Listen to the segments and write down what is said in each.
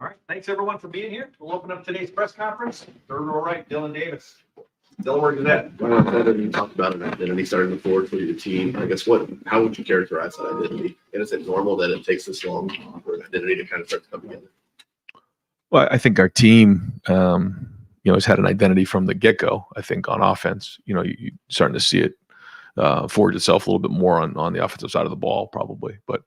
All right. Thanks, everyone, for being here. We'll open up today's press conference. Third row right, Dylan Davis. Dylan, where's that? Well, you talked about an identity starting to forward for your team. I guess how would you characterize that identity? And is it normal that it takes this long for an identity to kind of start to come together? Well, I think our team, has had an identity from the get-go. I think on offense, you're starting to see it forge itself a little bit more on the offensive side of the ball, probably. But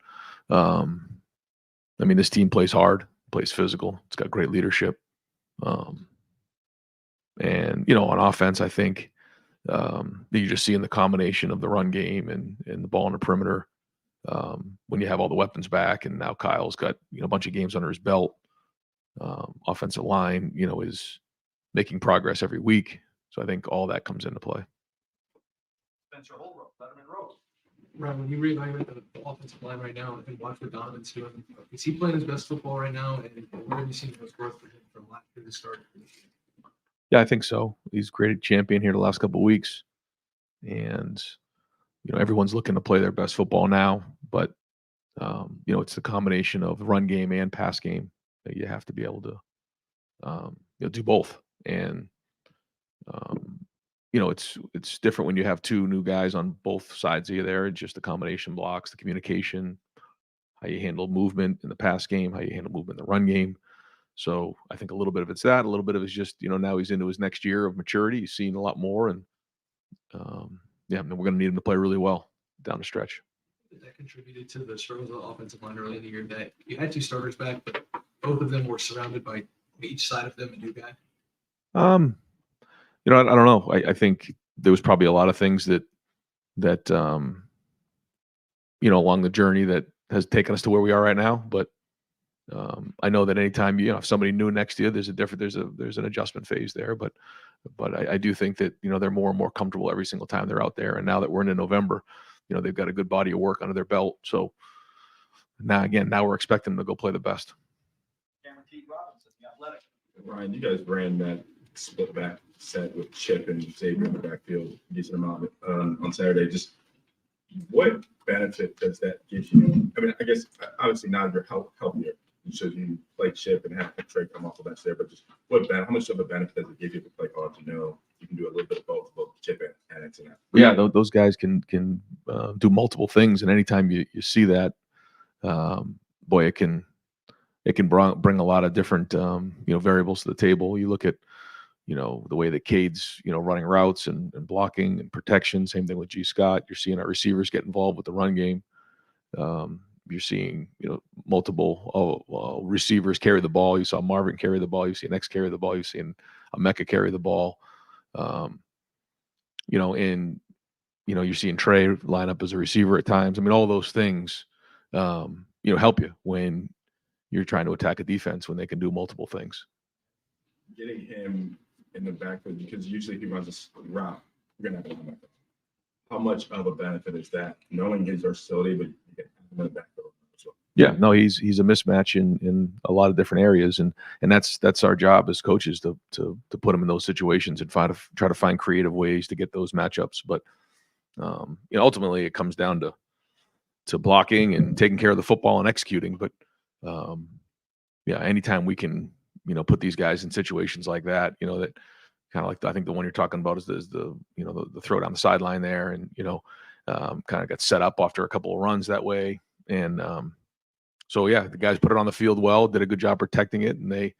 this team plays hard, plays physical. It's got great leadership. And on offense, I think that you're just seeing the combination of the run game and the ball on the perimeter. When you have all the weapons back, and now Kyle's got a bunch of games under his belt. Offensive line, is making progress every week. So I think all that comes into play. Spencer Holbrook, Lettermen Row. Ryan, when you reevaluate the offensive line right now and watch what Donovan's doing, is he playing his best football right now? And where have you seen the most growth for him from last year to start? Yeah, I think so. He's created champion here the last couple of weeks. And, everyone's looking to play their best football now. But, it's the combination of run game and pass game that you have to be able to do both. And, it's different when you have two new guys on both sides of you there. It's just the combination blocks, the communication, how you handle movement in the pass game, how you handle movement in the run game. So I think a little bit of it's that, a little bit of it's just, now he's into his next year of maturity. He's seen a lot more, and we're going to need him to play really well down the stretch. That contributed to the struggles of the offensive line early in the year, that you had two starters back, but both of them were surrounded by each side of them a new guy. I don't know. I think there was probably a lot of things that along the journey that has taken us to where we are right now. But I know that anytime if somebody new next to you, there's an adjustment phase there. But I do think that they're more and more comfortable every single time they're out there. And now that we're into November, they've got a good body of work under their belt. So now we're expecting them to go play the best. Cameron T. Robinson, the Athletic. Ryan, you guys ran that split back set with Chip and Xavier in the backfield a decent amount on Saturday. Just what benefit does that give you? I guess obviously now you're healthier. So you play Chip and have Trey come off the bench there, but just how much of a benefit does it give you to play hard to know you can do a little bit of both Chip and Antoinette? Yeah, those guys can do multiple things, and anytime you see that, it can bring a lot of different variables to the table. You look at the way that Cade's running routes and blocking and protection. Same thing with G. Scott. You're seeing our receivers get involved with the run game. You're seeing multiple receivers carry the ball. You saw Marvin carry the ball. You've seen X carry the ball. You've seen Emeka carry the ball. And you're seeing Trey line up as a receiver at times. All those things help you when you're trying to attack a defense when they can do multiple things. Getting him in the backfield, because usually if he runs a route, you're going to have a linebacker. How much of a benefit is that, knowing his versatility, but you get him in the backfield as well? Yeah, no, he's a mismatch in a lot of different areas, and that's our job as coaches to put him in those situations and try to find creative ways to get those matchups. But ultimately, it comes down to blocking and taking care of the football and executing. But anytime we can put these guys in situations like that, that kind of like I think the one you're talking about is the throw down the sideline there, and kind of got set up after a couple of runs that way, and the guys put it on the field well, did a good job protecting it, and they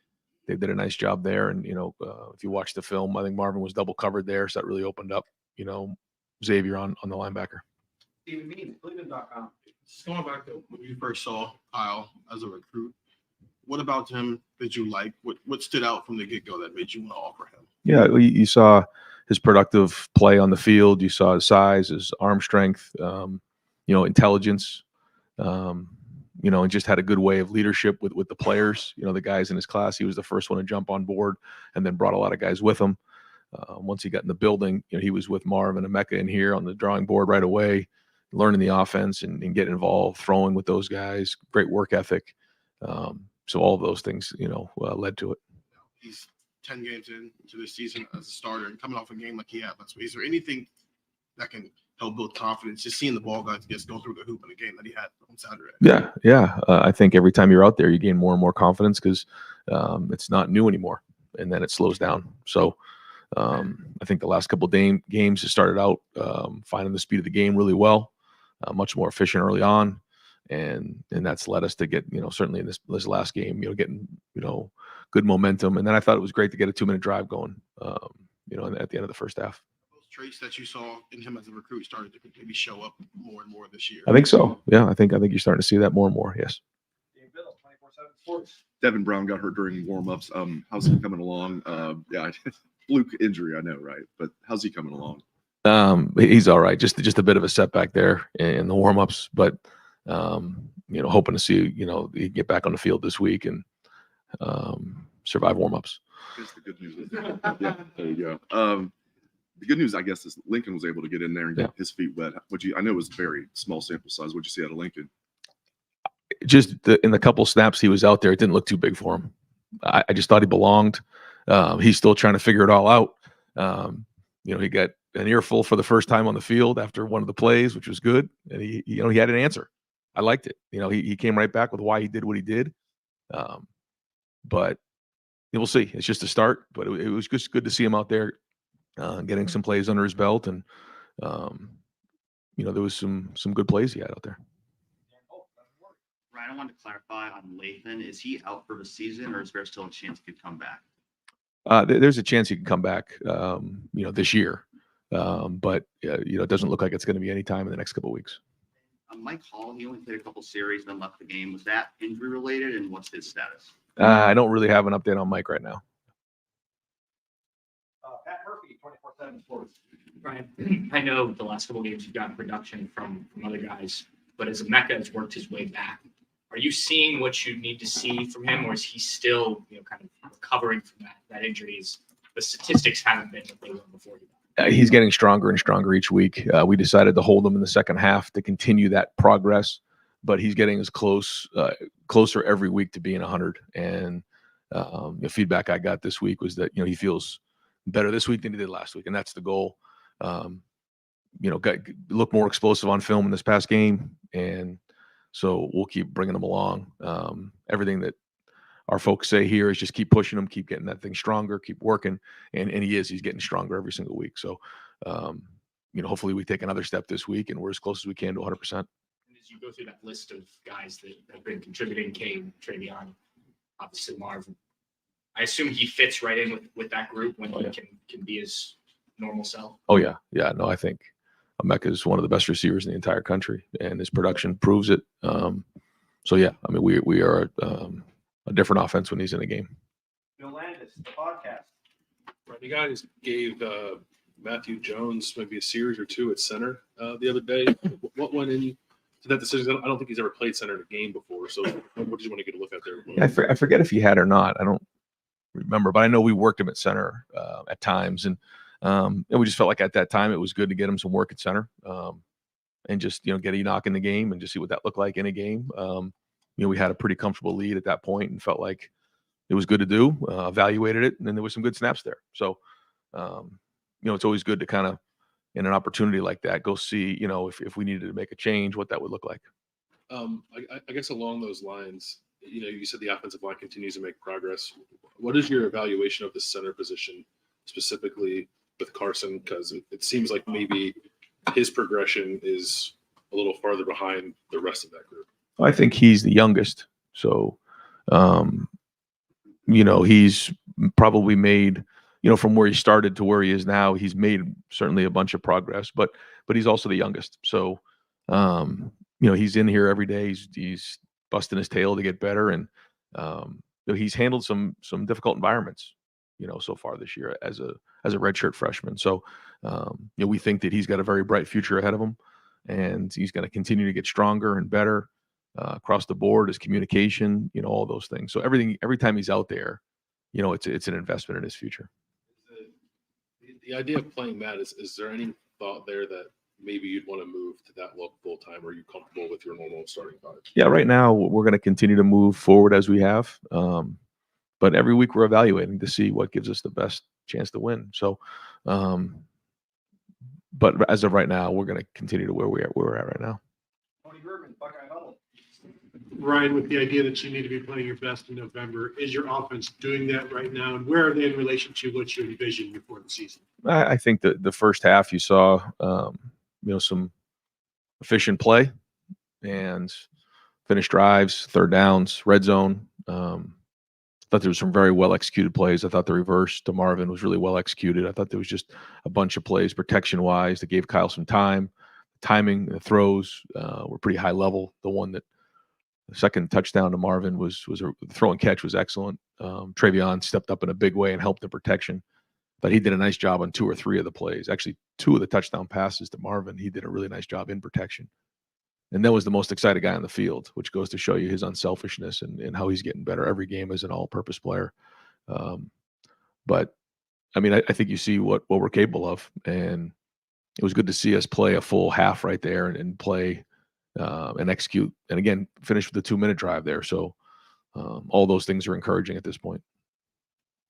did a nice job there. And if you watch the film, I think Marvin was double covered there, so that really opened up Xavier on the linebacker. Stephen Means, Cleveland.com. Just going back to when you first saw Kyle as a recruit, what about him did you like? What stood out from the get-go that made you want to offer him? Yeah, you saw his productive play on the field. You saw his size, his arm strength, intelligence, and just had a good way of leadership with the players. The guys in his class, he was the first one to jump on board and then brought a lot of guys with him. Once he got in the building, he was with Marv and Emeka in here on the drawing board right away, learning the offense and getting involved, throwing with those guys, great work ethic. So all of those things, led to it. He's 10 games into this season as a starter and coming off a game like he had. Is there anything that can help build confidence? Just seeing the ball guys just go through the hoop in the game that he had on Saturday. Yeah. I think every time you're out there, you gain more and more confidence because it's not new anymore, and then it slows down. So I think the last couple of games has started out finding the speed of the game really well, much more efficient early on, and that's led us to get, certainly in this last game, getting, good momentum. And then I thought it was great to get a 2-minute drive going, at the end of the first half. Those traits that you saw in him as a recruit started to maybe show up more and more this year. I think so. Yeah, I think you're starting to see that more and more. Yes. Dave Biddle, 24/7 Sports. Devin Brown got hurt during warm-ups. How's he coming along? Yeah, fluke injury, I know, right? But how's he coming along? He's all right. Just a bit of a setback there in the warm-ups, but hoping to see, he get back on the field this week and survive warm-ups. Here's the good news. Yeah, there you go. The good news, I guess, is Lincoln was able to get in there and get his feet wet. I know it was very small sample size. What'd you see out of Lincoln? Just in the couple snaps he was out there, it didn't look too big for him. I just thought he belonged. He's still trying to figure it all out. He got an earful for the first time on the field after one of the plays, which was good. And he had an answer. I liked it. He came right back with why he did what he did. But we'll see. It's just a start, but it was just good to see him out there getting some plays under his belt. And, there was some good plays he had out there. Ryan, I wanted to clarify on Lathan. Is he out for the season, or is there still a chance he could come back? There's a chance he can come back, this year. But it doesn't look like it's going to be any time in the next couple of weeks. Mike Hall, he only played a couple series, then left the game. Was that injury related, and what's his status? I don't really have an update on Mike right now. Pat Murphy, 24/7 Sports. Brian, I know the last couple of games you've gotten production from other guys, but as Emeka has worked his way back, are you seeing what you need to see from him, or is he still, kind of recovering from that injury? The statistics haven't been what they were before he got. He's getting stronger and stronger each week. We decided to hold him in the second half to continue that progress, but he's getting as closer every week to being 100. And the feedback I got this week was that, he feels better this week than he did last week. And that's the goal. Look more explosive on film in this past game. And so we'll keep bringing him along. Everything that our folks say here is just keep pushing him, keep getting that thing stronger, keep working. And he's getting stronger every single week. So, hopefully we take another step this week and we're as close as we can to 100%. And as you go through that list of guys that have been contributing, Kane, Travion, obviously Marvin, I assume he fits right in with that group when he can be his normal self. Oh yeah. Yeah. No, I think Emeka is one of the best receivers in the entire country, and his production proves it. So yeah, I mean, we are a different offense when he's in a game. Bill Landis, the podcast. Right, you guys gave Matthew Jones maybe a series or two at center the other day. What went into that decision? I don't think he's ever played center in a game before. So what did you want to get a look at there? Yeah, I forget if he had or not. I don't remember, but I know we worked him at center at times, and we just felt like at that time it was good to get him some work at center, and just get Enoch in the game and just see what that looked like in a game. We had a pretty comfortable lead at that point and felt like it was good to do. Evaluated it, and then there was some good snaps there. So, it's always good to kind of, in an opportunity like that, go see if we needed to make a change, what that would look like. I guess along those lines, you said the offensive line continues to make progress. What is your evaluation of the center position specifically with Carson? Because it seems like maybe his progression is a little farther behind the rest of that group. I think he's the youngest. So, he's probably made, from where he started to where he is now, he's made certainly a bunch of progress, but he's also the youngest. So, he's in here every day. He's busting his tail to get better. And, he's handled some difficult environments, so far this year as a redshirt freshman. So, we think that he's got a very bright future ahead of him, and he's going to continue to get stronger and better across the board, his communication, all those things. So every time he's out there, it's an investment in his future. The idea of playing Matt, is there any thought there that maybe you'd want to move to that look full time? Or are you comfortable with your normal starting five? Yeah, right now we're going to continue to move forward as we have. But every week we're evaluating to see what gives us the best chance to win. So, but as of right now, we're going to continue to where we're at right now. Tony Bergman, Buckeye Huddle. Ryan, with the idea that you need to be playing your best in November, is your offense doing that right now? And where are they in relation to what you envisioned before the season? I think that the first half you saw, some efficient play and finished drives, third downs, red zone. Thought there was some very well executed plays. I thought the reverse to Marvin was really well executed. I thought there was just a bunch of plays protection wise that gave Kyle some time. Timing, the throws were pretty high level. The second touchdown to Marvin was a throw and catch was excellent. Travion stepped up in a big way and helped the protection. But he did a nice job on 2 or 3 of the plays. Actually, 2 of the touchdown passes to Marvin, he did a really nice job in protection. And that was the most excited guy on the field, which goes to show you his unselfishness and how he's getting better every game as an all-purpose player. But, I mean, I think you see what we're capable of. And it was good to see us play a full half right there and play and execute. And, again, finish with the 2-minute drive there. So all those things are encouraging at this point.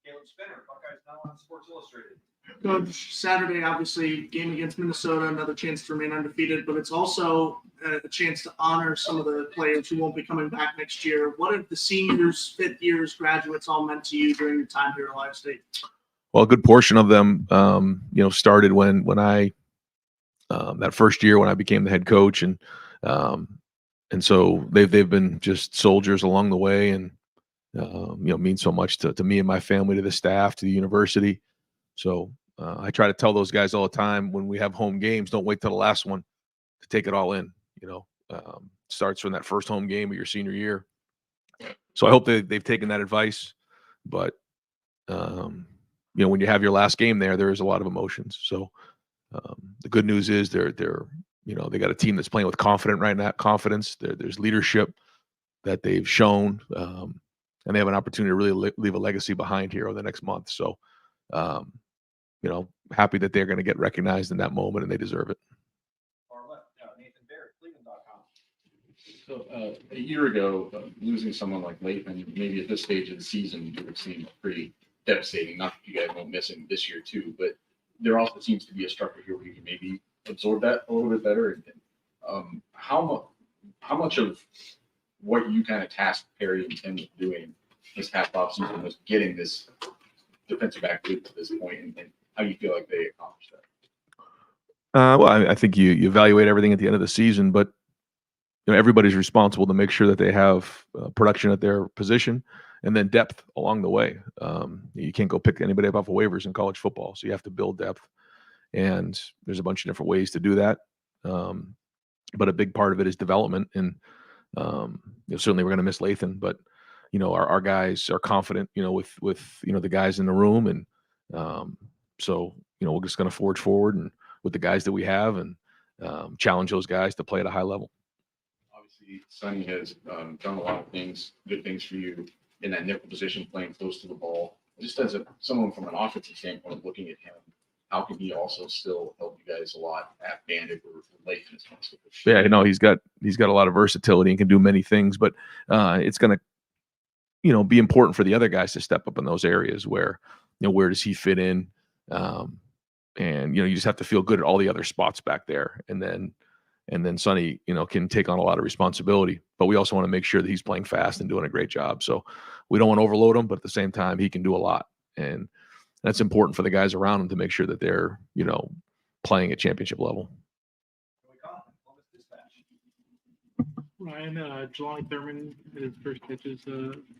Caleb Spinner, Buckeyes Now on Sports Illustrated. Coach, Saturday, obviously, game against Minnesota, another chance to remain undefeated, but it's also a chance to honor some of the players who won't be coming back next year. What have the seniors, fifth years, graduates all meant to you during your time here at Ohio State? Well, a good portion of them, started when I that first year when I became the head coach, and so they've been just soldiers along the way, and mean so much to me and my family, to the staff, to the university. So I try to tell those guys all the time when we have home games, don't wait till the last one to take it all in. Starts from that first home game of your senior year. So I hope they've taken that advice. But when you have your last game there is a lot of emotions. So the good news is they got a team that's playing with confidence. There's leadership that they've shown, and they have an opportunity to really leave a legacy behind here over the next month. So happy that they're going to get recognized in that moment, and they deserve it. Far left, Nathan Barrett, Cleveland.com. So a year ago, losing someone like Lettermen, maybe at this stage of the season, it would seem pretty devastating. Not that you guys won't miss him this year too, but there also seems to be a structure here where you can maybe absorb that a little bit better. And how much of what you kind of tasked Perry and Tim with doing this half offseason was getting this defensive back to this point, and how you feel like they accomplished that? Well, I think you evaluate everything at the end of the season, but everybody's responsible to make sure that they have production at their position and then depth along the way. You can't go pick anybody up off of waivers in college football, so you have to build depth, and there's a bunch of different ways to do that. But a big part of it is development, and certainly we're going to miss Lathan, but our guys are confident, with the guys in the room, and so we're just going to forge forward and with the guys that we have, and challenge those guys to play at a high level. Obviously, Sonny has done a lot of good things for you in that nickel position, playing close to the ball. Just as someone from an offensive standpoint, looking at him, how can he also still help you guys a lot at Bandit or Lathan? Yeah, he's got a lot of versatility and can do many things, but it's going to be important for the other guys to step up in those areas where where does he fit in, and you just have to feel good at all the other spots back there, and then Sonny can take on a lot of responsibility, but we also want to make sure that he's playing fast and doing a great job. So we don't want to overload him, but at the same time he can do a lot, and that's important for the guys around him to make sure that they're playing at championship level. Ryan, Jelani Thurman had his first pitches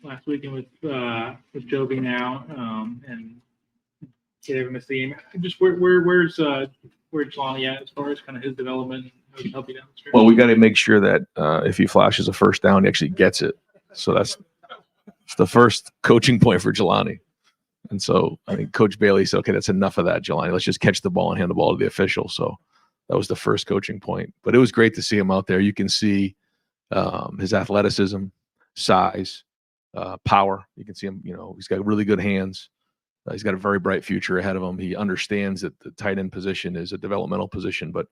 last weekend with Joby now, and he never missed the game. Just where's Jelani at as far as kind of his development? How can help you down the stretch? Well, we got to make sure that if he flashes a first down, he actually gets it. So that's the first coaching point for Jelani. And so I think Coach Bailey said, okay, that's enough of that, Jelani. Let's just catch the ball and hand the ball to the official. So that was the first coaching point. But it was great to see him out there. You can see his athleticism, size, power. You can see him, he's got really good hands. He's got a very bright future ahead of him. He understands that the tight end position is a developmental position, but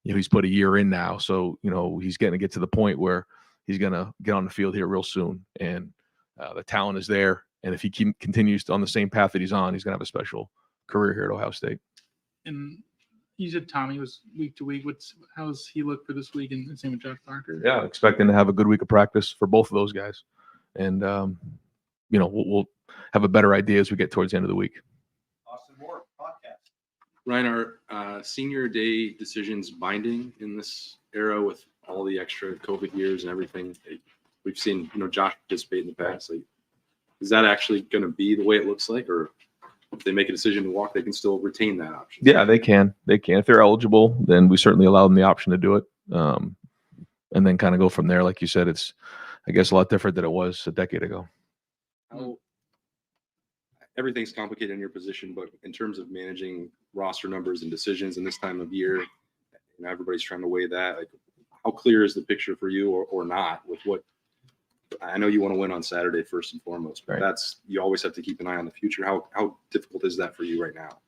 he's put a year in now. So, he's going to get to the point where he's going to get on the field here real soon. And the talent is there. And if he continues on the same path that he's on, he's going to have a special career here at Ohio State. And You said Tommy was week to week. How's he look for this week? And same with Josh Parker. Yeah, expecting to have a good week of practice for both of those guys, and we'll have a better idea as we get towards the end of the week. Austin Moore, podcast. Ryan, are senior day decisions binding in this era with all the extra COVID years and everything? We've seen, Josh participate in the past. Like, is that actually going to be the way it looks like, or if they make a decision to walk, they can still retain that option? Yeah, they can. If they're eligible, then we certainly allow them the option to do it, and then kind of go from there. Like you said, it's, I guess, a lot different than it was a decade ago. Everything's complicated in your position, but in terms of managing roster numbers and decisions in this time of year, everybody's trying to weigh that. Like, how clear is the picture for you, or not? With what, I know you want to win on Saturday first and foremost, but you always have to keep an eye on the future. How difficult is that for you right now?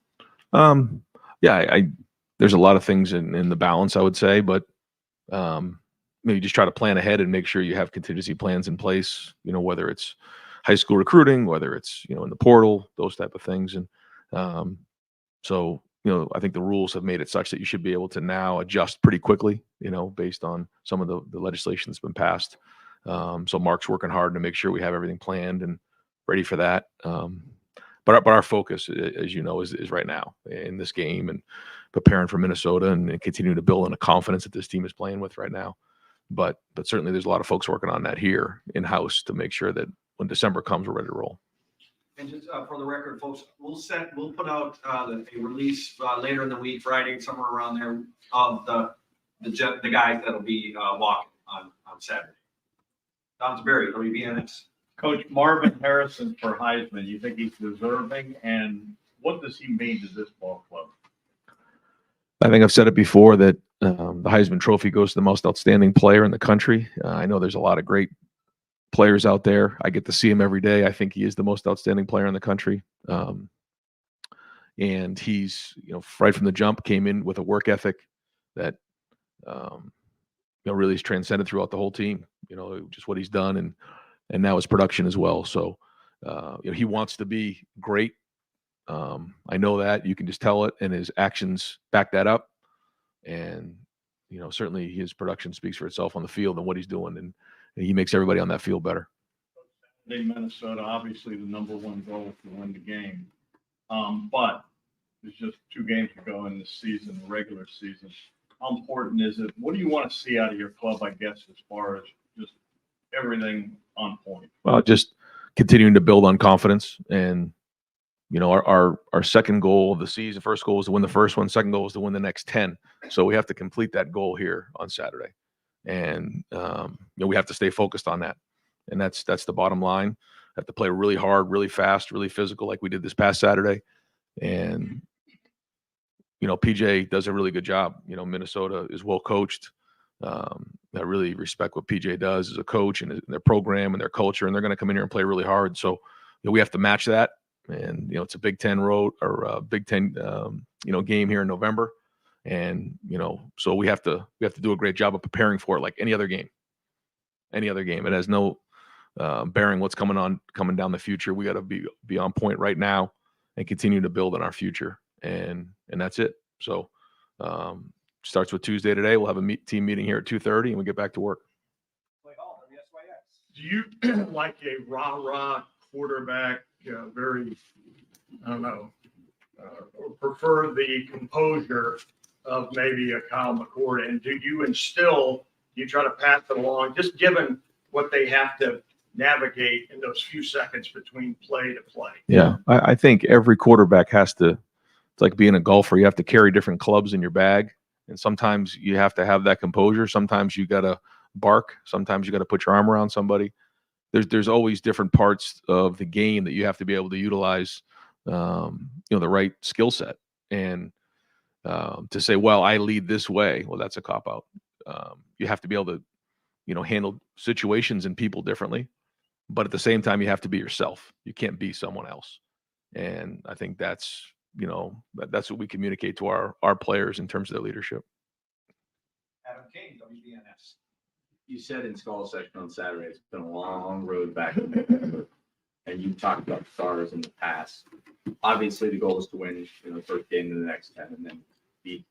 There's a lot of things in the balance, I would say, but maybe just try to plan ahead and make sure you have contingency plans in place. Whether it's high school recruiting, whether it's in the portal, those type of things, and so I think the rules have made it such that you should be able to now adjust pretty quickly, based on some of the legislation that's been passed. So Mark's working hard to make sure we have everything planned and ready for that. But our focus, as you know, is right now in this game and preparing for Minnesota and continuing to build on the confidence that this team is playing with right now. But certainly there's a lot of folks working on that here in-house to make sure that when December comes, we're ready to roll. And just for the record, folks, we'll put out a release later in the week, Friday, somewhere around there, of the guys that'll be walking on Saturday. Don Berry, WBNS. Coach Marvin Harrison for Heisman, you think he's deserving, and what does he mean to this ball club? I think I've said it before that the Heisman Trophy goes to the most outstanding player in the country. I know there's a lot of great players out there. I get to see him every day. I think he is the most outstanding player in the country. And he's, right from the jump, came in with a work ethic that, really is transcended throughout the whole team, just what he's done and now his production as well. So, he wants to be great. I know that you can just tell it, and his actions back that up. And, certainly his production speaks for itself on the field and what he's doing. And he makes everybody on that field better. Minnesota, obviously the number one goal is to win the game. But there's just 2 games to go in this season, the regular season. How important is it? What do you want to see out of your club, I guess, as far as just everything on point? Well, just continuing to build on confidence. And, our second goal of the season, first goal is to win the first one. Second goal is to win the next 10. So we have to complete that goal here on Saturday. And, we have to stay focused on that. And that's the bottom line. Have to play really hard, really fast, really physical, like we did this past Saturday. And, PJ does a really good job. Minnesota is well coached. I really respect what PJ does as a coach and their program and their culture, and they're going to come in here and play really hard. So, we have to match that. And, it's a Big Ten road or a Big Ten, game here in November. And, so we have to do a great job of preparing for it like any other game. It has no bearing what's coming down the future. We got to be on point right now and continue to build on our future. And that's it. So starts with Tuesday today. We'll have a team meeting here at 2:30 and we get back to work. Do you like a rah-rah quarterback, very, I don't know, or prefer the composure of maybe a Kyle McCord? And do you try to pass it along, just given what they have to navigate in those few seconds between play to play? Yeah, I think every quarterback has to, it's like being a golfer. You have to carry different clubs in your bag. And sometimes you have to have that composure. Sometimes you got to bark. Sometimes you got to put your arm around somebody. There's always different parts of the game that you have to be able to utilize, the right skill set. And to say, well, I lead this way, well, that's a cop out. You have to be able to, handle situations and people differently. But at the same time, you have to be yourself. You can't be someone else. And I think that's what we communicate to our players in terms of their leadership. Adam King, WBNS. You said in Skull Section on Saturday, it's been a long road back to Minnesota, and you talked about stars in the past. Obviously, the goal is to win the first game in the next 10 and then be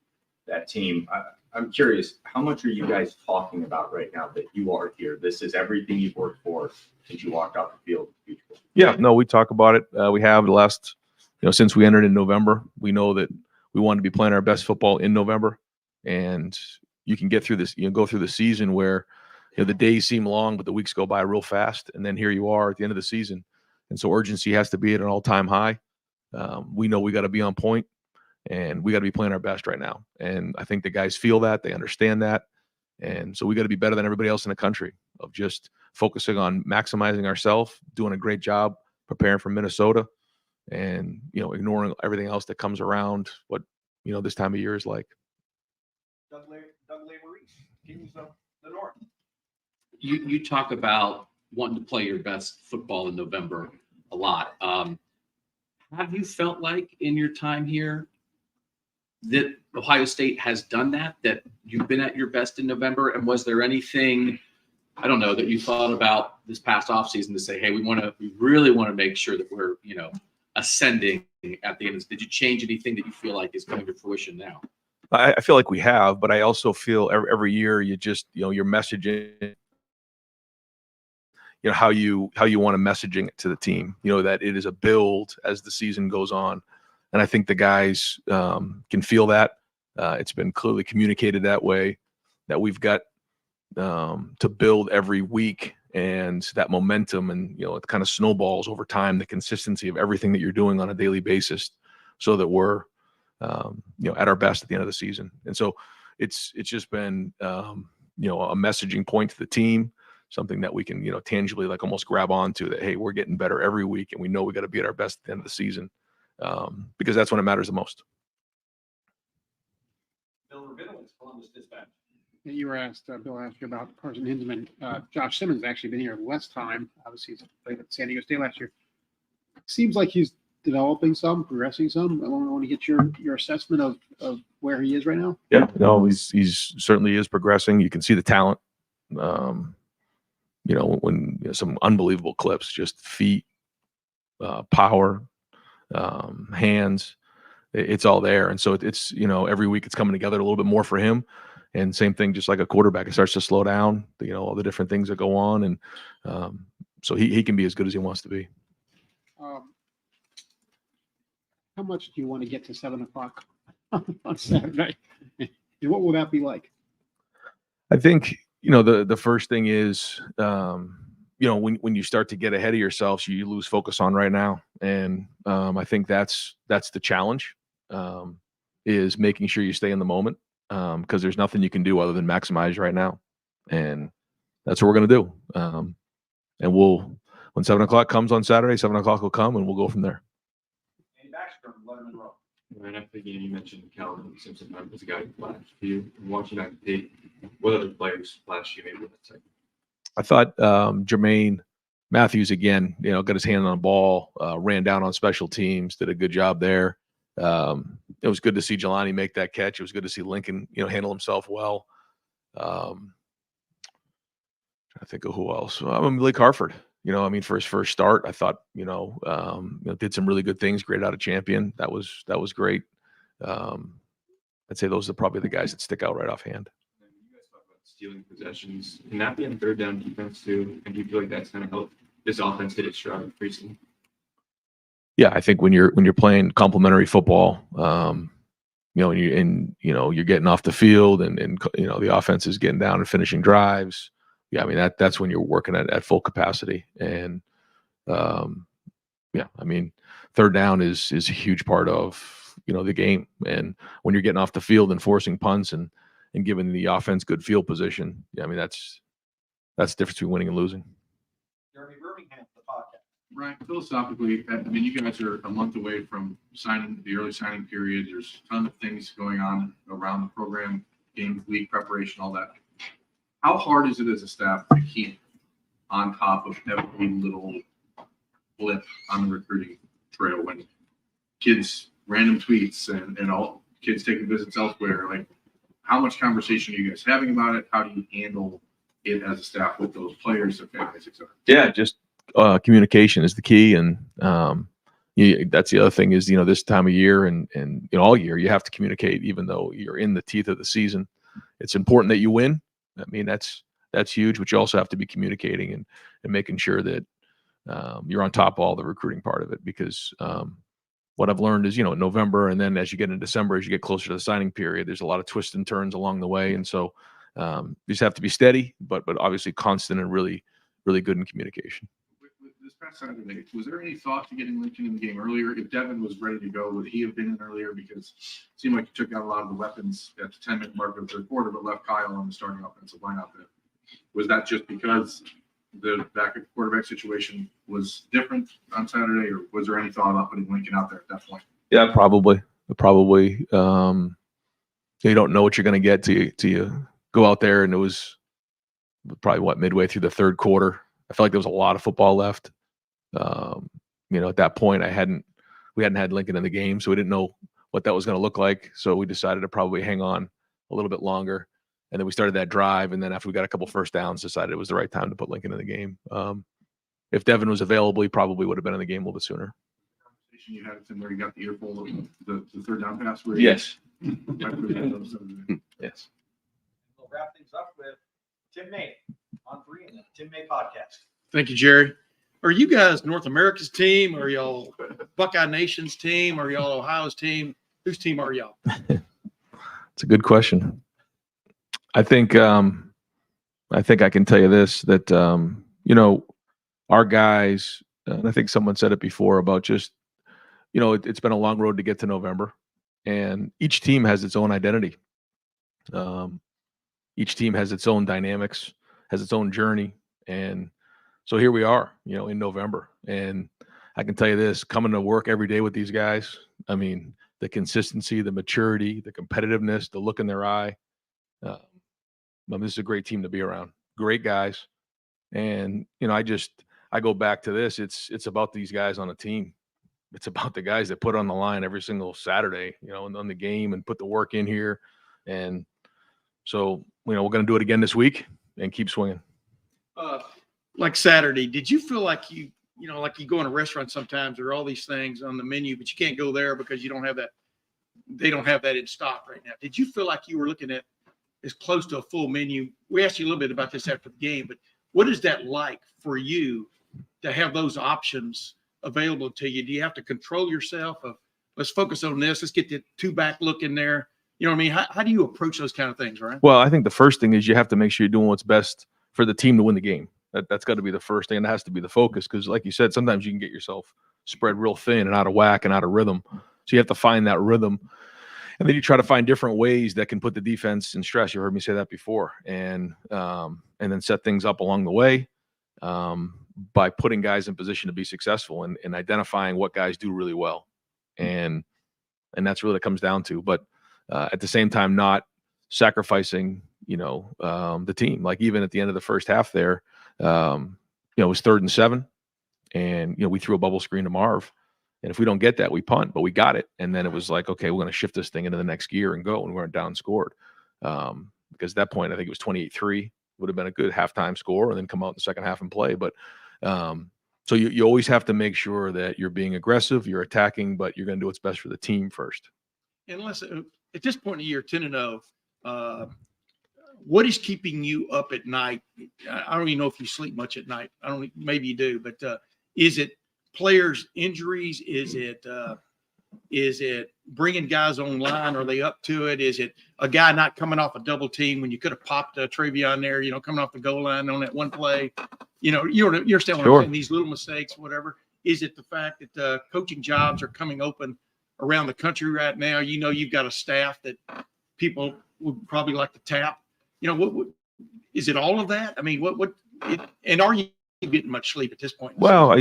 that team. I'm curious, how much are you guys talking about right now that you are here? This is everything you've worked for since you walked out the field. Yeah, no, we talk about it. We have the last, since we entered in November, we know that we want to be playing our best football in November. And you can get through this, go through the season where, the days seem long, but the weeks go by real fast. And then here you are at the end of the season. And so urgency has to be at an all-time high. We know we got to be on point, and we got to be playing our best right now. And I think the guys feel that, they understand that. And so we got to be better than everybody else in the country of just focusing on maximizing ourselves, doing a great job preparing for Minnesota, and, ignoring everything else that comes around what, this time of year is like. Doug Maurice, Kings of the North. You talk about wanting to play your best football in November a lot. Have you felt like in your time here that Ohio State has done that you've been at your best in November? And was there anything, I don't know, that you thought about this past offseason to say, hey, we really want to make sure that we're, ascending at the end? Did you change anything that you feel like is coming to fruition now? I feel like we have, but I also feel every year you just, your messaging, how you want to messaging it to the team, that it is a build as the season goes on. And I think the guys can feel that. It's been clearly communicated that way, that we've got to build every week, and that momentum, and, it kind of snowballs over time, the consistency of everything that you're doing on a daily basis, so that we're, at our best at the end of the season. And so it's just been, a messaging point to the team, something that we can, tangibly, like, almost grab onto, that, hey, we're getting better every week, and we know we got to be at our best at the end of the season, because that's when it matters the most. Bill Rabinowitz, Columbus Dispatch. You were asked, Bill asked you about Carson Hinzman. Josh Simmons has actually been here less time. Obviously, he's played at San Diego State last year. Seems like he's developing some, progressing some. I want to get your assessment of where he is right now. Yeah, no, he's certainly is progressing. You can see the talent. When some unbelievable clips, just feet, power, hands, it's all there. And so it's, every week it's coming together a little bit more for him. And same thing, just like a quarterback, it starts to slow down, all the different things that go on. And so he can be as good as he wants to be. How much do you want to get to 7:00 on Saturday? And what will that be like? I think, the first thing is, when you start to get ahead of yourself, you lose focus on right now. And I think that's the challenge, is making sure you stay in the moment, because there's nothing you can do other than maximize right now. And that's what we're going to do. And when 7:00 comes on Saturday, 7:00 will come, and we'll go from there. Andy Backstrom, Lettermen Row. Right after the game, you mentioned Calvin Simpson was a guy who flashed for you. And watching that tape, what other players flashed you maybe with that second? I thought Jermaine Matthews, again, got his hand on the ball, ran down on special teams, did a good job there. It was good to see Jelani make that catch. It was good to see Lincoln, handle himself well. I think of who else. Blake Harford. For his first start, I thought, did some really good things. Great out of champion. That was great. I'd say those are probably the guys that stick out right offhand. You guys talk about stealing possessions. Can that be on third down defense too? And do you feel like that's going to help this offense hit its stride recently? Yeah, I think when you're playing complementary football, and you're getting off the field, and the offense is getting down and finishing drives. Yeah, that's when you're working at full capacity. And third down is a huge part of the game. And when you're getting off the field and forcing punts and giving the offense good field position, that's the difference between winning and losing. Jeremy Birmingham, the podcast. Right. Philosophically, you guys are a month away from signing the early signing period. There's a ton of things going on around the program, game, league preparation, all that. How hard is it as a staff to keep on top of every little blip on the recruiting trail when kids, random tweets and all kids taking visits elsewhere? Like, how much conversation are you guys having about it? How do you handle it as a staff with those players, their families, et cetera? Yeah, just communication is the key. And, that's the other thing is, this time of year and all year, you have to communicate, even though you're in the teeth of the season. It's important that you win. I mean, that's huge, but you also have to be communicating and making sure that you're on top of all the recruiting part of it, because what I've learned is, in November, and then as you get into December, as you get closer to the signing period, there's a lot of twists and turns along the way. And so you just have to be steady, but obviously constant and really, really good in communication. This past Saturday, was there any thought to getting Lincoln in the game earlier? If Devin was ready to go, would he have been in earlier? Because it seemed like he took out a lot of the weapons at the 10-minute mark of the third quarter, but left Kyle on the starting offensive line out there. Was that just because the backup quarterback situation was different on Saturday, or was there any thought about putting Lincoln out there at that point? Yeah, probably. You don't know what you're going to get till you go out there, and it was probably midway through the third quarter. I felt like there was a lot of football left. At that point, we hadn't had Lincoln in the game, so we didn't know what that was going to look like. So we decided to probably hang on a little bit longer. And then we started that drive. And then after we got a couple first downs, decided it was the right time to put Lincoln in the game. If Devin was available, he probably would have been in the game a little bit sooner. Conversation you had with him where you got the earful of the third down pass? Where Yes. Yes. We'll wrap things up with Tim May on 3 and the Tim May podcast. Thank you, Jerry. Are you guys North America's team? Are y'all Buckeye Nation's team? Are y'all Ohio's team? Whose team are y'all? It's a good question. I think I can tell you this, that our guys, and I think someone said it before about just, it's been a long road to get to November, and each team has its own identity. Each team has its own dynamics, has its own journey, and so here we are, in November, and I can tell you this, coming to work every day with these guys, I mean, the consistency, the maturity, the competitiveness, the look in their eye. This is a great team to be around. Great guys. And, I go back to this. It's about these guys on a team. It's about the guys that put on the line every single Saturday, and on the game and put the work in here. And so, we're going to do it again this week and keep swinging. Like Saturday, did you feel like like you go in a restaurant sometimes, there are all these things on the menu, but you can't go there because you don't have that. They don't have that in stock right now. Did you feel like you were looking at as close to a full menu? We asked you a little bit about this after the game, but what is that like for you to have those options available to you? Do you have to control yourself of, let's focus on this, let's get the two back look in there? You know what I mean? How do you approach those kind of things, right? Well, I think the first thing is you have to make sure you're doing what's best for the team to win the game. That's got to be the first thing, and that has to be the focus, because like you said, sometimes you can get yourself spread real thin and out of whack and out of rhythm. So you have to find that rhythm. And then you try to find different ways that can put the defense in stress. You heard me say that before. And then set things up along the way by putting guys in position to be successful and identifying what guys do really well. And that's really what it comes down to. But at the same time, not sacrificing, the team. Like even at the end of the first half there, it was 3rd and 7. And, we threw a bubble screen to Marv. And if we don't get that, we punt, but we got it. And then it was like, okay, we're going to shift this thing into the next gear and go. And we weren't down scored. Because at that point, I think it was 28-3 would have been a good halftime score, and then come out in the second half and play. But so you always have to make sure that you're being aggressive, you're attacking, but you're going to do what's best for the team first. And listen, at this point in the year, 10-0, what is keeping you up at night? I don't even know if you sleep much at night. Maybe you do, but is it players' injuries? Is it bringing guys online? Are they up to it? Is it a guy not coming off a double team when you could have popped Travion there, coming off the goal line on that one play? You understand what I'm saying? These little mistakes, whatever. Is it the fact that coaching jobs are coming open around the country right now? You've got a staff that people would probably like to tap. What is it? All of that? I mean, and are you getting much sleep at this point? Well,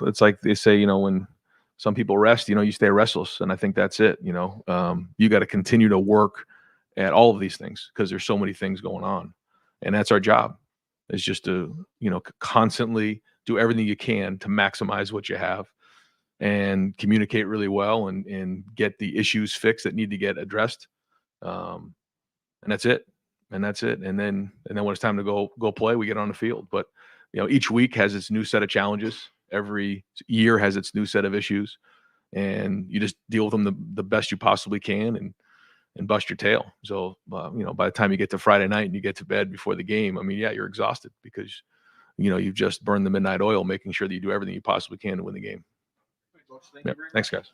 it's like they say, when some people rest, you stay restless. And I think that's it. You got to continue to work at all of these things because there's so many things going on. And that's our job, is just to, constantly do everything you can to maximize what you have and communicate really well and get the issues fixed that need to get addressed. And that's it. And then when it's time to go play, we get on the field. But, each week has its new set of challenges. Every year has its new set of issues. and you just deal with them the best you possibly can and bust your tail. So, by the time you get to Friday night and you get to bed before the game, I mean, yeah, you're exhausted because, you've just burned the midnight oil, making sure that you do everything you possibly can to win the game. Yeah. Thanks, guys.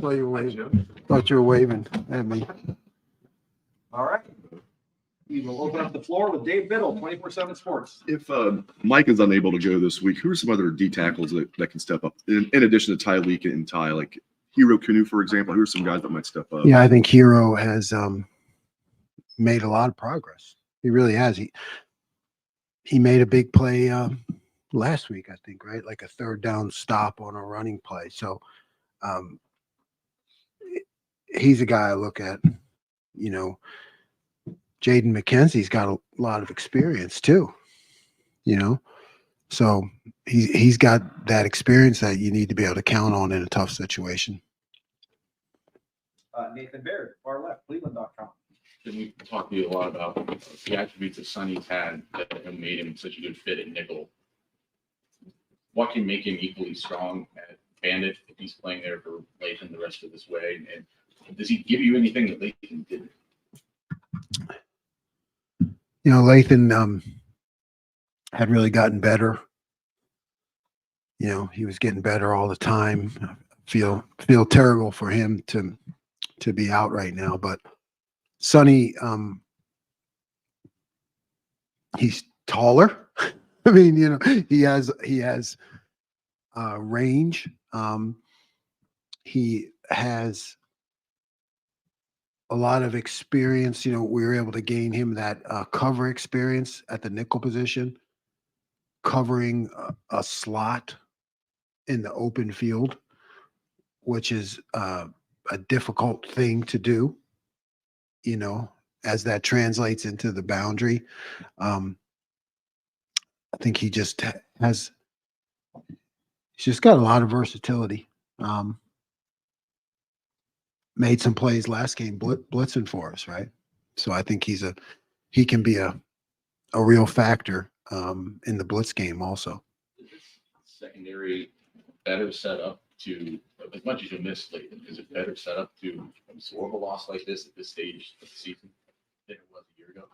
Thought you were waving. Thought you were waving at me. All right. We will open up the floor with Dave Biddle, 24/7 Sports. If Mike is unable to go this week, who are some other D tackles that can step up in addition to Ty Leak and Ty, like Hero Canoe, for example? Who are some guys that might step up? Yeah, I think Hero has made a lot of progress. He really has. He made a big play last week, I think, right? Like a third down stop on a running play. So he's a guy I look at. You know, Jaden McKenzie's got a lot of experience too. You know, so he's got that experience that you need to be able to count on in a tough situation. Nathan Baird, far left, Cleveland.com. Can we talk to you a lot about the attributes that Sonny's had that have made him such a good fit at nickel? What can make him equally strong at Bandit if he's playing there for Lathan the rest of this way? And does he give you anything that Lathan didn't? You know, Lathan had really gotten better. You know, he was getting better all the time. I feel terrible for him to be out right now, but Sonny, he's taller. I mean, you know, he has range. He has a lot of experience. You know, we were able to gain him that cover experience at the nickel position, covering a slot in the open field, which is a difficult thing to do, you know, as that translates into the boundary. I think he just he's just got a lot of versatility. Made some plays last game blitzing for us, right? So I think he can be a real factor in the blitz game also. Is this secondary better set up to, as much as you missed Lathan, is it better set up to absorb a loss like this at this stage of the season than it was a year ago?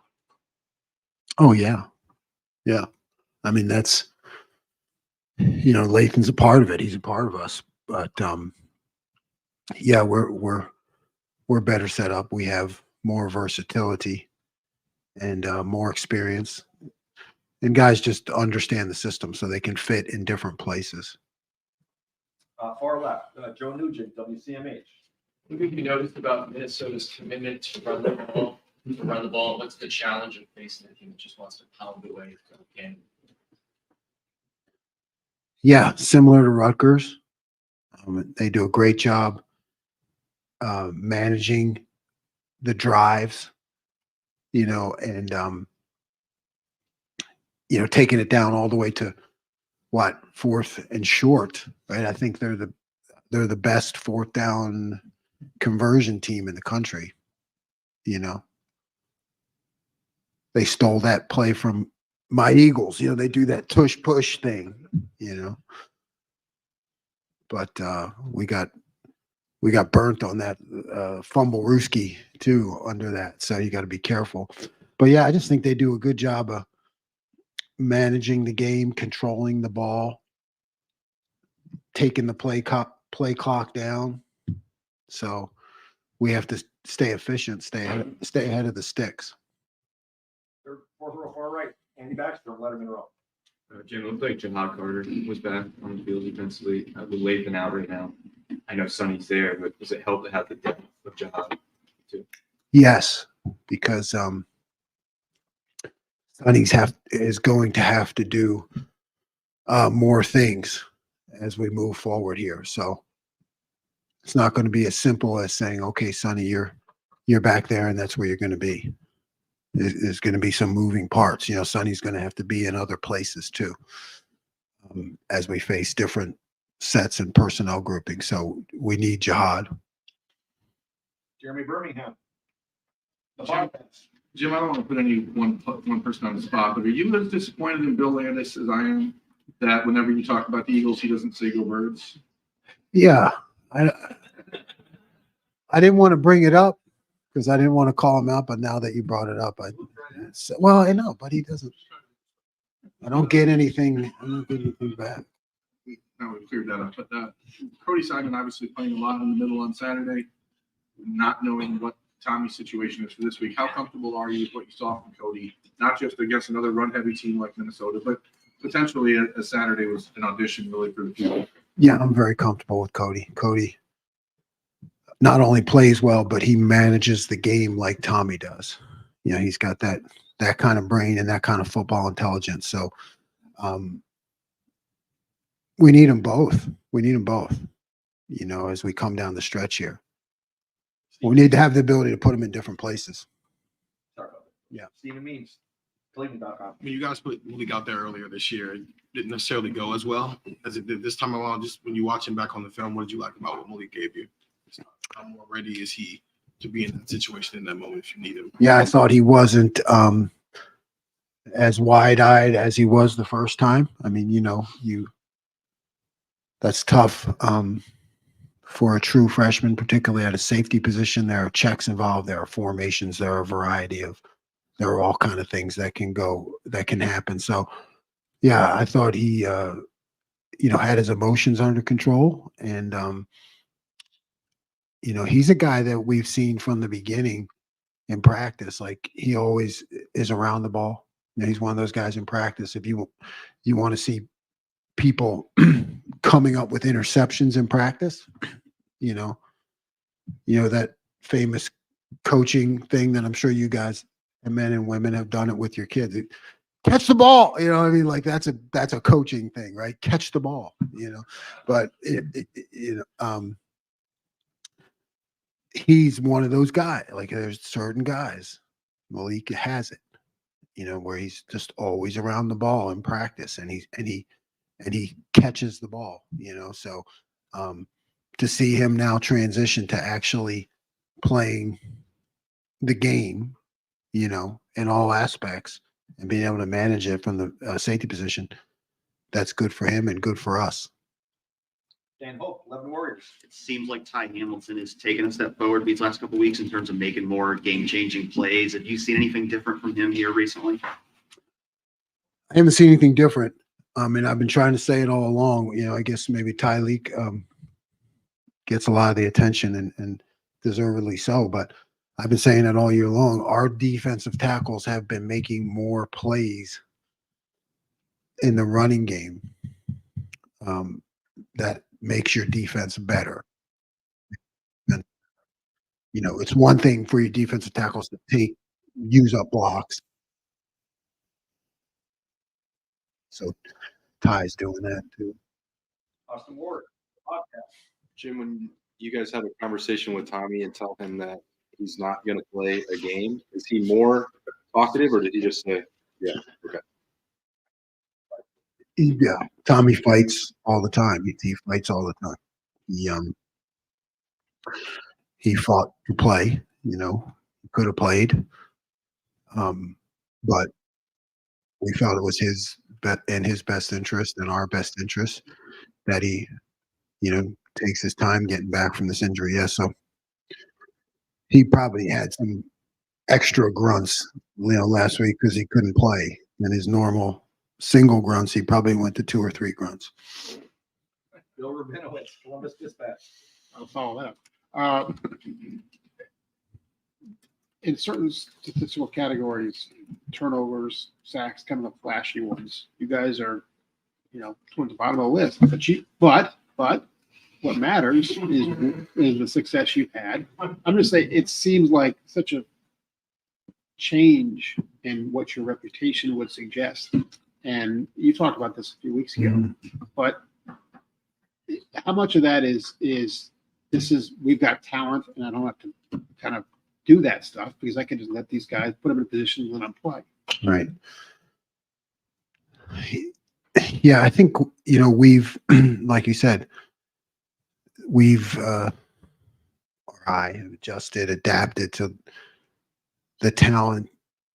Oh yeah. Yeah. I mean, that's, you know, Lathan's a part of it. He's a part of us, but yeah, we're better set up. We have more versatility and more experience, and guys just understand the system so they can fit in different places. Far left, Joe Nugent, WCMH. What have you noticed about Minnesota's commitment to run the ball? What's the challenge of facing a team that just wants to pound away the game? Yeah, similar to Rutgers. They do a great job managing the drives, you know, and you know, taking it down all the way to what, 4th and short, right? I think they're the best 4th down conversion team in the country. You know, they stole that play from my Eagles. You know, they do that tush push thing, you know, but we got burnt on that fumble Ruski too under that. So you got to be careful. But yeah, I just think they do a good job of managing the game, controlling the ball, taking the play clock down. So we have to stay efficient, stay ahead of the sticks. Fourth row, far right, Andy Baxter, Lettermen Row. Jim, it looked like Jahad Carter was back on the field defensively. With Lathan out right now, I know Sonny's there, but does it help to have the depth of Jahad too? Yes, because Sonny's is going to have to do more things as we move forward here. So it's not going to be as simple as saying, "Okay, Sonny, you're back there, and that's where you're going to be." There's going to be some moving parts. You know, Sonny's going to have to be in other places too, as we face different sets and personnel grouping. So we need Jahad. Jeremy Birmingham. Jim, I don't want to put any one person on the spot, but are you as disappointed in Bill Landis as I am that whenever you talk about the Eagles, he doesn't say "Go Birds"? Yeah, I didn't want to bring it up because I didn't want to call him out, but now that you brought it up, well, I know, but he doesn't. I don't get anything back. now we've cleared that up, but Cody Simon obviously playing a lot in the middle on Saturday, not knowing what Tommy's situation is for this week. How comfortable are you with what you saw from Cody, not just against another run-heavy team like Minnesota, but potentially a Saturday was an audition really for the future? Yeah, I'm very comfortable with Cody. Cody not only plays well, but he manages the game like Tommy does. You know, he's got that kind of brain and that kind of football intelligence. So we need them both. We need them both, you know, as we come down the stretch here. We need to have the ability to put them in different places. Sorry about that. Yeah. Stephen Means, Cleveland.com. When you guys put Malik out there earlier this year, it didn't necessarily go as well as it did this time around. Just when you watch him back on the film, what did you like about what Malik gave you? How more ready is he to be in that situation in that moment if you need him? Yeah, I thought he wasn't as wide-eyed as he was the first time. I mean, you know, that's tough for a true freshman, particularly at a safety position. There are checks involved. There are formations. There are a variety of, there are all kind of things that can happen. So, yeah, I thought he, you know, had his emotions under control. And, you know, he's a guy that we've seen from the beginning in practice. Like, he always is around the ball. You know, he's one of those guys in practice. If you want to see people coming up with interceptions in practice, you know that famous coaching thing that I'm sure you guys, and men and women, have done it with your kids. Catch the ball, you know what I mean? Like, that's a coaching thing, right? Catch the ball, you know. But he's one of those guys. Like, there's certain guys, Malik has it, you know, where he's just always around the ball in practice, and he catches the ball, you know. So to see him now transition to actually playing the game, you know, in all aspects, and being able to manage it from the safety position, that's good for him and good for us. Dan Hope, 11 Warriors. It seems like Ty Hamilton has taken a step forward these last couple of weeks in terms of making more game-changing plays. Have you seen anything different from him here recently? I haven't seen anything different. I mean, I've been trying to say it all along. You know, I guess maybe Tyleek gets a lot of the attention, and deservedly so. But I've been saying it all year long. Our defensive tackles have been making more plays in the running game that makes your defense better. And, you know, it's one thing for your defensive tackles to use up blocks. So Ty's doing that too. Austin Ward, podcast. Jim, when you guys have a conversation with Tommy and tell him that he's not going to play a game, is he more talkative, or did he just say, yeah, okay? Yeah, Tommy fights all the time. He fights all the time. He fought to play. You know, he could have played, but we felt it was his best interest and our best interest that he, you know, takes his time getting back from this injury. Yeah, so he probably had some extra grunts, you know, last week because he couldn't play. And his normal single grunts, he probably went to 2 or 3 grunts. Bill Rabinowitz, Columbus Dispatch. I'll follow that up. In certain statistical categories, turnovers, sacks, kind of the flashy ones, you guys are, you know, towards the bottom of the list. But what matters is the success you've had. I'm just saying, it seems like such a change in what your reputation would suggest. And you talked about this a few weeks ago, but how much of that is we've got talent, and I don't have to kind of do that stuff because I can just let these guys put them in positions and I'm play. Right. Yeah, I think, you know, we've, like you said, I have adjusted, adapted to the talent,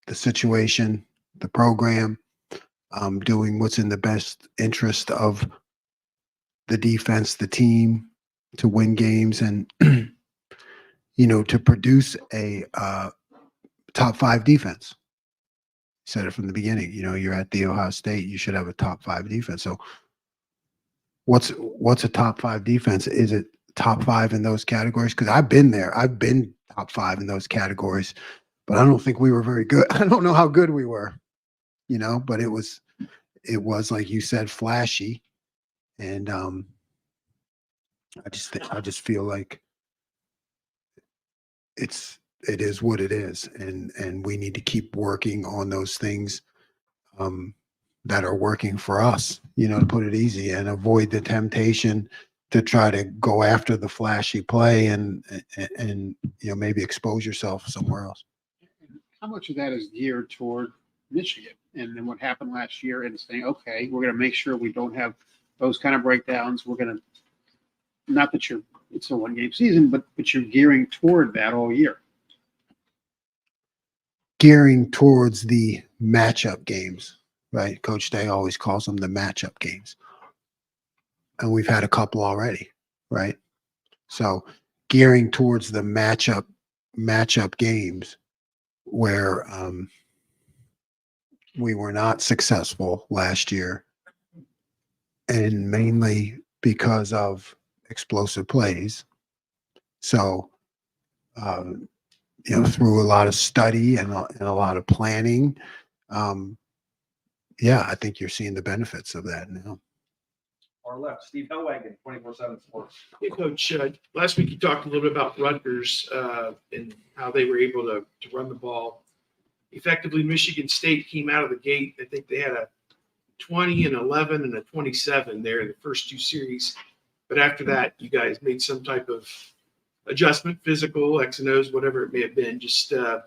the situation, the program, doing what's in the best interest of the defense, the team, to win games and, you know, to produce a top 5 defense. Said it from the beginning. You know, you're at the Ohio State, you should have a top 5 defense. So what's a top 5 defense? Is it top 5 in those categories? Because I've been there. I've been top 5 in those categories, but I don't think we were very good. I don't know how good we were, but it was like you said, flashy. And I just feel like it is what it is. And we need to keep working on those things that are working for us, to put it easy, and avoid the temptation to try to go after the flashy play and maybe expose yourself somewhere else. How much of that is geared toward Michigan and then what happened last year and saying, okay, we're going to make sure we don't have those kind of breakdowns. We're going to, not that it's a 1-game season, but you're gearing toward that all year. Gearing towards the matchup games, right? Coach Day always calls them the matchup games. And we've had a couple already, right? So gearing towards the matchup games where we were not successful last year, and mainly because of explosive plays. So, through a lot of study and a lot of planning, I think you're seeing the benefits of that now. Our left, Steve Hellwagon, 24/7 Sports. Hey, Coach, last week you talked a little bit about Rutgers and how they were able to run the ball effectively. Michigan State came out of the gate. I think they had a 20 and 11 and a 27 there in the first 2 series. But after that, you guys made some type of adjustment, physical, X and O's, whatever it may have been. Just if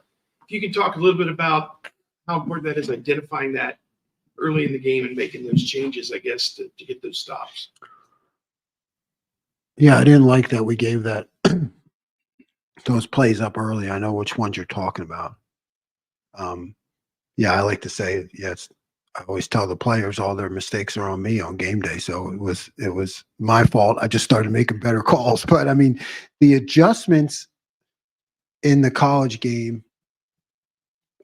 you can talk a little bit about how important that is, identifying that early in the game and making those changes, I guess, to get those stops. Yeah, I didn't like that we gave those plays up early. I know which ones you're talking about. I like to say, yes, I always tell the players all their mistakes are on me on game day. So it was my fault. I just started making better calls. But I mean, the adjustments in the college game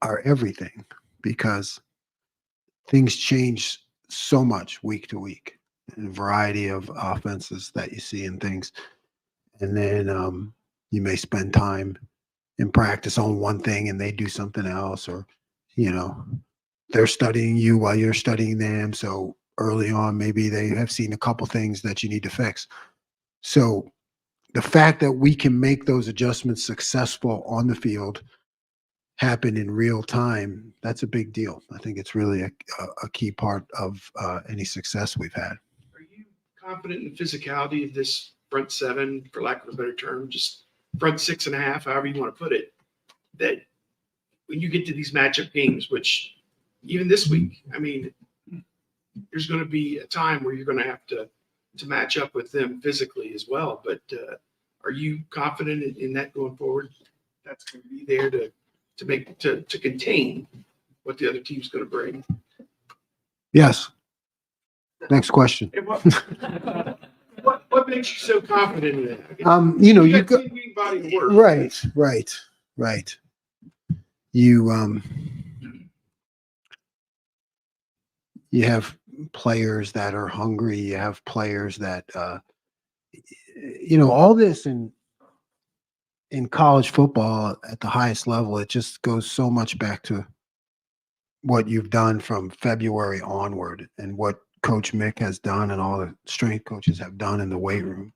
are everything because things change so much week to week, and a variety of offenses that you see and things. And then you may spend time in practice on one thing and they do something else, or, they're studying you while you're studying them. So early on, maybe they have seen a couple things that you need to fix. So the fact that we can make those adjustments successful on the field happen in real time, that's a big deal. I think it's really a key part of any success we've had. Are you confident in the physicality of this front 7, for lack of a better term, just front 6.5, however you want to put it, that when you get to these matchup games, which even this week, I mean, there's going to be a time where you're going to have to match up with them physically as well. But are you confident in that going forward? That's going to be there to contain what the other team's going to bring. Yes. Next question. What makes you so confident in that? You got 10-game body of work. Right. You have players that are hungry. You have players that, all this in college football at the highest level, it just goes so much back to what you've done from February onward and what Coach Mick has done and all the strength coaches have done in the weight room.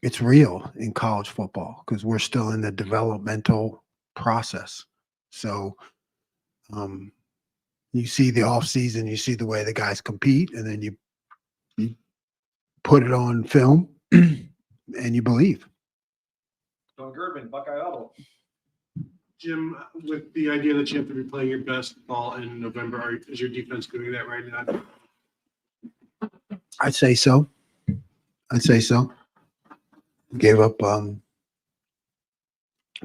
It's real in college football because we're still in the developmental process. So you see the off season, you see the way the guys compete, and then you put it on film and you believe. John Girdman, Buckeye Auto. Jim, with the idea that you have to be playing your best ball in November, is your defense doing that right now? I'd say so. Gave up, I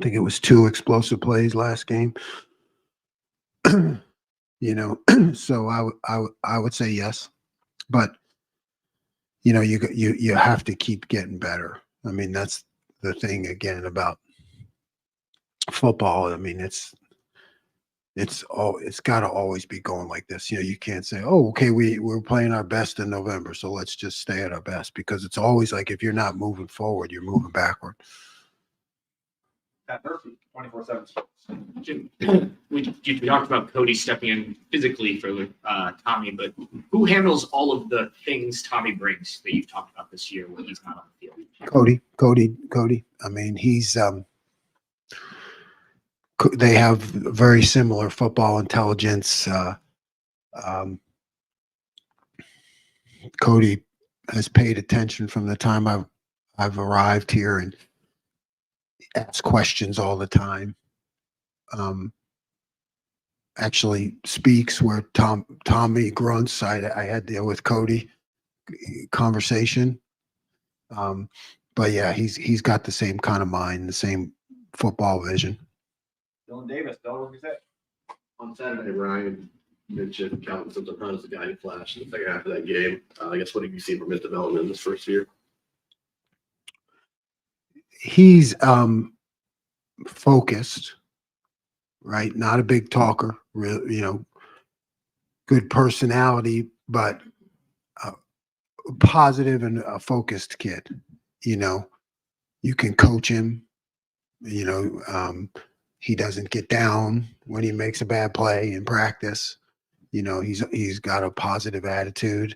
think it was 2 explosive plays last game. So I would say yes, but you have to keep getting better. I mean, that's the thing again about football. I mean, it's it's got to always be going like this. You can't say, oh, okay, we're playing our best in November, so let's just stay at our best, because it's always like if you're not moving forward, you're moving backward. Pat Murphy, 24/7 Sports. Jim, we talked about Cody stepping in physically for Tommy, but who handles all of the things Tommy brings that you've talked about this year when he's not on the field? Cody. I mean, he's they have very similar football intelligence. Cody has paid attention from the time I've arrived here and asks questions all the time. Actually speaks where Tommy grunts. I had to deal with Cody conversation. But yeah, he's got the same kind of mind, the same football vision. Dylan Davis, Dylan, what do you say? On Saturday, Ryan mentioned Calvin Simpson as the guy who flashed in the second half of that game. I guess what have you seen from his development in this first year? He's focused, right? Not a big talker, real, good personality, but a positive and a focused kid. You can coach him. He doesn't get down when he makes a bad play in practice. He's got a positive attitude,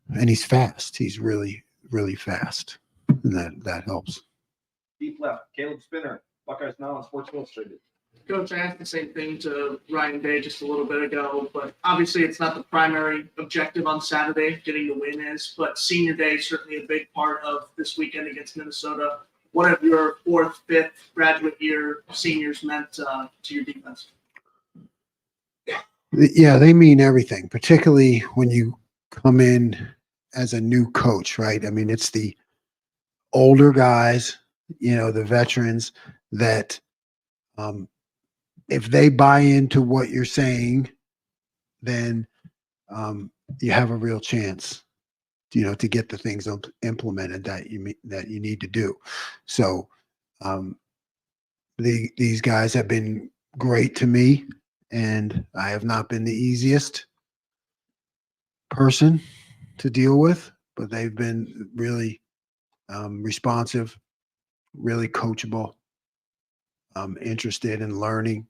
and he's fast. He's really, really fast, and that helps. Deep left, Caleb Spinner, Buckeyes Now on Sports Illustrated. Coach, I asked the same thing to Ryan Day just a little bit ago, but obviously it's not the primary objective on Saturday, getting the win is, but senior day is certainly a big part of this weekend against Minnesota. What have your fourth, fifth graduate year seniors meant to your defense? Yeah, they mean everything, particularly when you come in as a new coach, right? I mean, it's the older guys, the veterans that if they buy into what you're saying, then you have a real chance, to get the things implemented that you need to do. So these guys have been great to me, and I have not been the easiest person to deal with, but they've been really responsive, really coachable, interested in learning,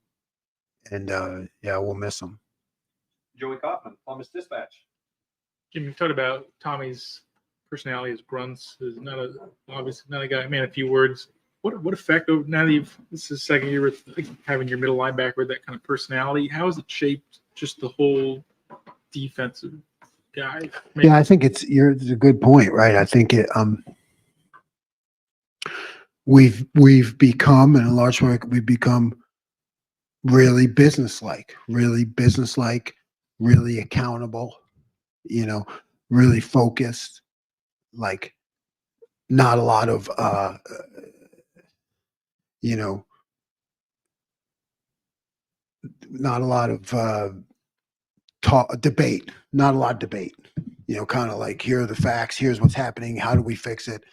and yeah, we'll miss them. Joey Kaufman, Columbus Dispatch. Jim, you talked about Tommy's personality, his grunts, is obviously not a guy, man, a few words. What effect, now that this is the second year with having your middle linebacker with that kind of personality, how has it shaped just the whole defensive guy? Yeah, I think it's a good point, right? I think we've become, in a large way, we've become really businesslike, really accountable, really focused, like not a lot of not a lot of debate, kind of like, here are the facts, here's what's happening, how do we fix it,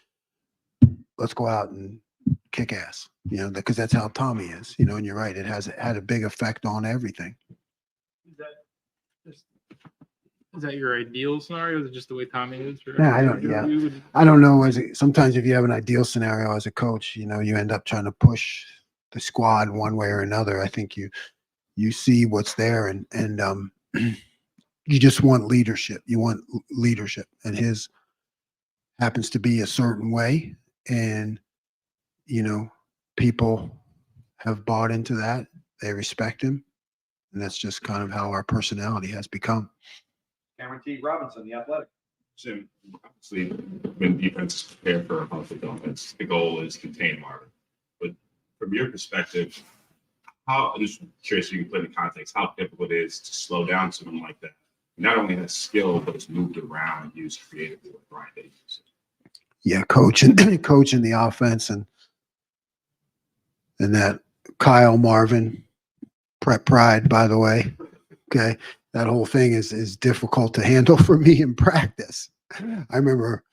let's go out and kick ass, because that's how Tommy is, and you're right, it had a big effect on everything. Is that your ideal scenario? Is it just the way Tommy is? Yeah, I don't know. Sometimes if you have an ideal scenario as a coach, you end up trying to push the squad one way or another. I think you see what's there, and you just want leadership. You want leadership, and his happens to be a certain way, and people have bought into that. They respect him, and that's just kind of how our personality has become. Cameron T. Robinson, The Athletic. Jim, obviously, when defenses prepare for a conflict offense, the goal is contain Marvin. But from your perspective, I'm just curious if you can put in context how difficult it is to slow down someone like that. Not only has skill, but it's moved around and used creatively with Brian Davis. Yeah, coaching the offense, and that Kyle Marvin, Prep Pride, by the way. Okay. That whole thing is difficult to handle for me in practice. I remember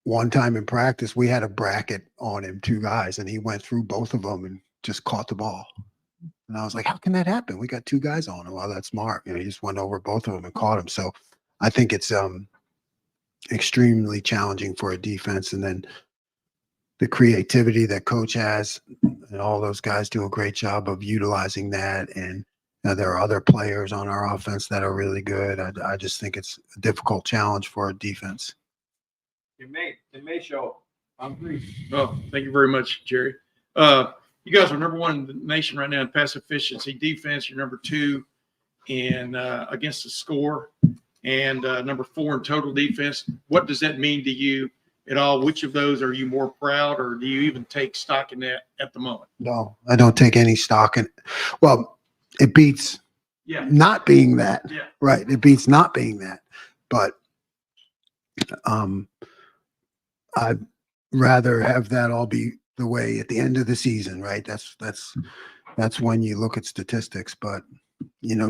one time in practice, we had a bracket on him, two guys, and he went through both of them and just caught the ball. And I was like, how can that happen? We got two guys on him. Well, that's smart. He just went over both of them and caught him. So I think it's extremely challenging for a defense. And then the creativity that coach has, and all those guys do a great job of utilizing that. And there are other players on our offense that are really good. I just think it's a difficult challenge for a defense. It may show. I'm agree. Oh, thank you very much, Jerry. You guys are number one in the nation right now in pass efficiency. Defense, you're number 2 in against the score, and number 4 in total defense. What does that mean to you at all? Which of those are you more proud, or do you even take stock in that at the moment? No, I don't take any stock in. Well, it beats not being that. Yeah. Right. It beats not being that. But I'd rather have that all be the way at the end of the season, right? That's when you look at statistics. But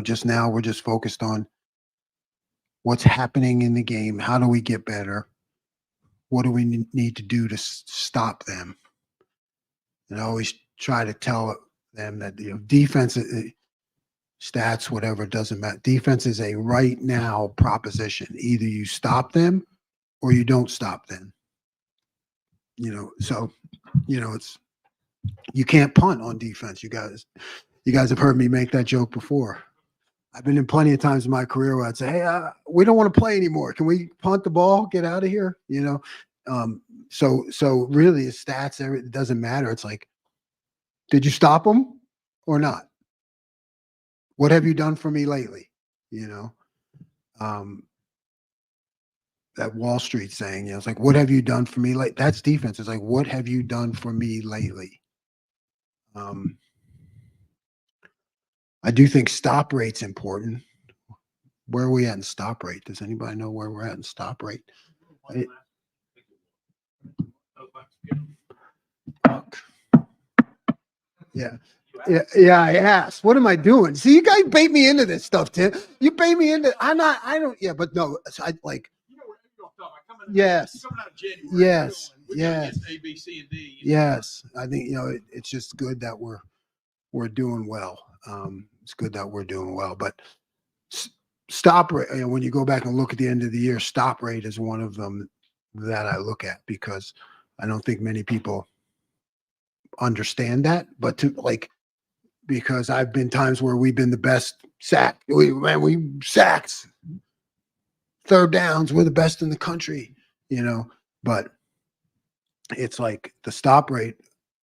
just now we're just focused on what's happening in the game. How do we get better? What do we need to do to stop them? And I always try to tell them that defense, stats, whatever, it doesn't matter. Defense is a right now proposition. Either you stop them or you don't stop them. So it's, you can't punt on defense. You guys have heard me make that joke before. I've been in plenty of times in my career where I'd say, hey, we don't want to play anymore. Can we punt the ball, get out of here? So really stats, it doesn't matter. It's like, did you stop them or not? What have you done for me lately? That Wall Street saying, it's like, what have you done for me? Like, that's defense. It's like, what have you done for me lately? I do think stop rate's important. Where are we at in stop rate? Does anybody know where we're at in stop rate? Yeah. Yeah, I asked. What am I doing? See, you guys bait me into this stuff, Tim. You bait me into. But no. I like. Yes. Yes. Yes. A, B, C, and D. Yes. I think it's just good that we're doing well. It's good that we're doing well. But stop rate. When you go back and look at the end of the year, stop rate is one of them that I look at because I don't think many people understand that. But because I've been times where we've been the best sack. We sacks, third downs. We're the best in the country, but it's like the stop rate,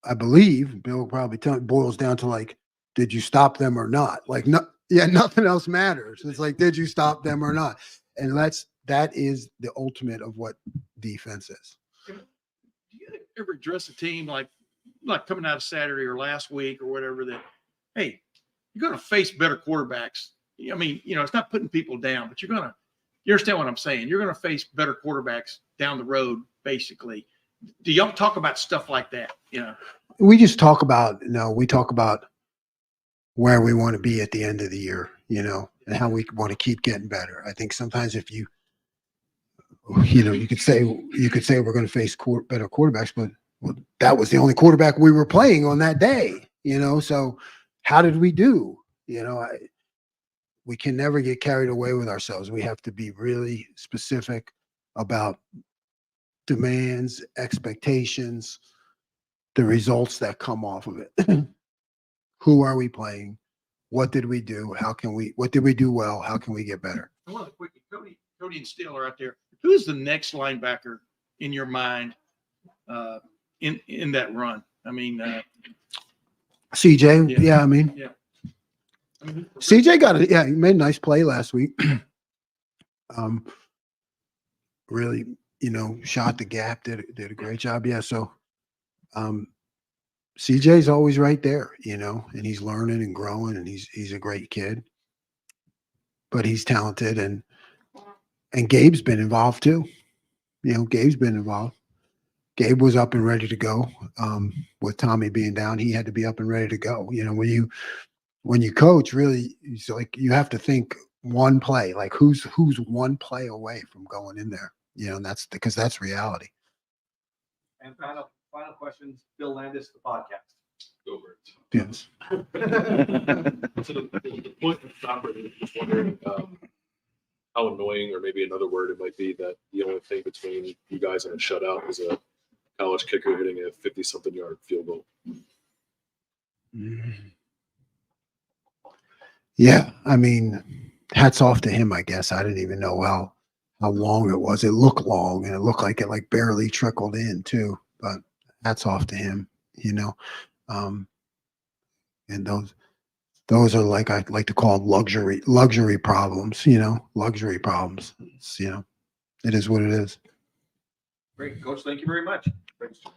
I believe, Bill will probably tell me, boils down to like, did you stop them or not? Like, nothing else matters. It's like, did you stop them or not? And that is the ultimate of what defense is. Do you ever address a team like coming out of Saturday or last week or whatever that, hey, you're going to face better quarterbacks. I mean, it's not putting people down, but you understand what I'm saying? You're going to face better quarterbacks down the road, basically. Do y'all talk about stuff like that? We just talk about, we talk about where we want to be at the end of the year, and how we want to keep getting better. I think sometimes if you could say we're going to face better quarterbacks, but that was the only quarterback we were playing on that day, so how did we do? We can never get carried away with ourselves. We have to be really specific about demands, expectations, the results that come off of it. Who are we playing? What did we do? What did we do well? How can we get better? I want to quickly, Cody and Steele are out there. Who's the next linebacker in your mind in that run? I mean, CJ. Yeah. Yeah. CJ got it. Yeah, he made a nice play last week. Really, shot the gap, did a great job. Yeah. So, CJ's always right there, and he's learning and growing, and he's a great kid. But he's talented, and Gabe's been involved too. Gabe's been involved. Gabe was up and ready to go. With Tommy being down, he had to be up and ready to go. When you coach, really, it's like you have to think one play, like who's one play away from going in there, and that's because that's reality. And final questions, Bill Landis, the podcast. Go Birds. Yes. So the point of stopper is just wondering how annoying, or maybe another word it might be, that the only thing between you guys and a shutout is a college kicker hitting a 50-something yard field goal. Yeah, I mean, hats off to him, I guess. I didn't even know how long it was. It looked long, and it looked like it like barely trickled in too. But hats off to him, you know. And those are like I like to call luxury problems, you know, luxury problems. It's, you know, it is what it is. Great, Coach, thank you very much. Thanks, Jim.